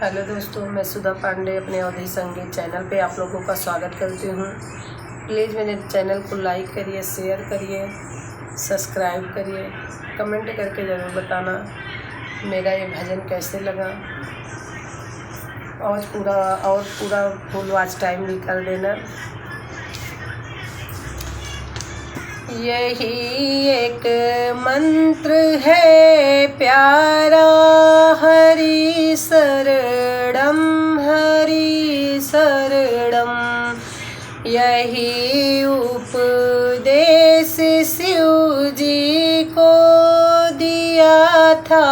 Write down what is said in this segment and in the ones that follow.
Hello दोस्तों, मैं सुधा पांडे अपने अवधि संगीत चैनल पे आप लोगों का स्वागत करती हूँ। प्लीज़ मेरे चैनल को लाइक करिए, शेयर करिए, सब्सक्राइब करिए, कमेंट करके ज़रूर बताना मेरा ये भजन कैसे लगा। और पूरा फुल वॉच टाइम भी कर देना। यही एक मंत्र है प्यारा, हरि शरणम हरि शरणम। यही उपदेश शिव जी को दिया था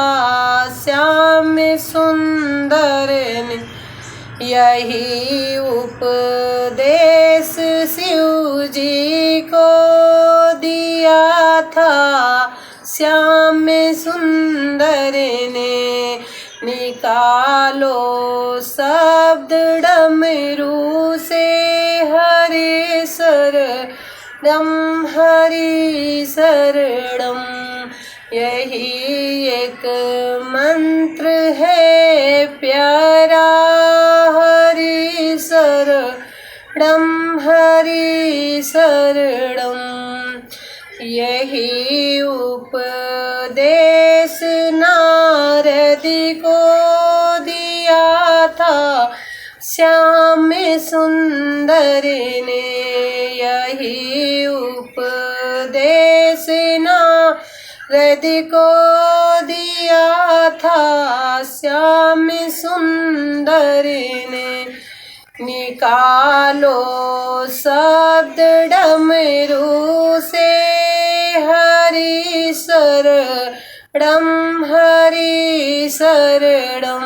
श्याम सुंदर ने। यही उपदेश शिव जी को दिया था श्याम सुंदर ने। निकालो शब्द डमरू से हरि शरणम हरि शरणम। यही एक मंत्र है प्यारा, हरि शरणम हरि शरणम। यही उपदेश नारद को दिया था श्याम सुंदर ने। यही उपदेश नारद को दिया था श्याम सुंदर ने। निकालो शब्द डमरू से हरि शरणम हरि शरणम।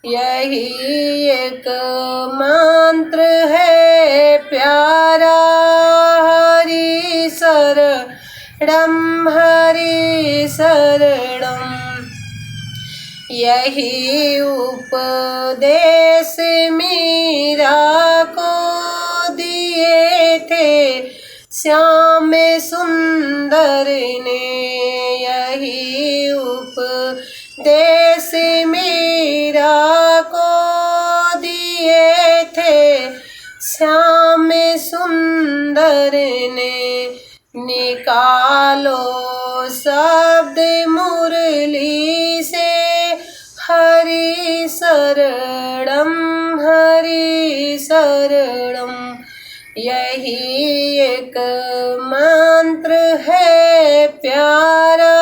यही एक मंत्र है प्यारा, हरि शरणम हरि शरणम। यही उपदेश मीरा को दिए थे श्याम सुंदर ने। यही उपदेश मीरा को दिए थे श्याम सुंदर ने। निकालो शब्द मुरली से हरि शरणम हरि शरणम। यही एक मंत्र है प्यारा,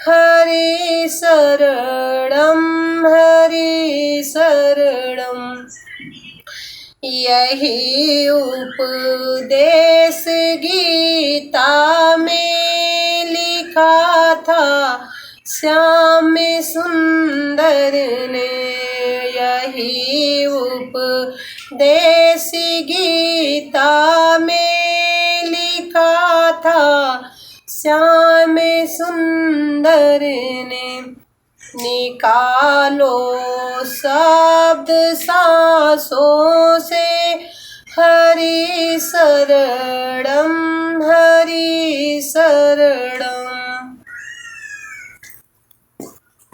हरि शरणम हरि शरणम। यही उपदेश गीता में लिखा था श्याम सुंदर ने। यही उपदेश गीता में लिखा था श्याम सुंदर ने। निकालो शब्द सांसों से हरि शरणम हरि शरणम।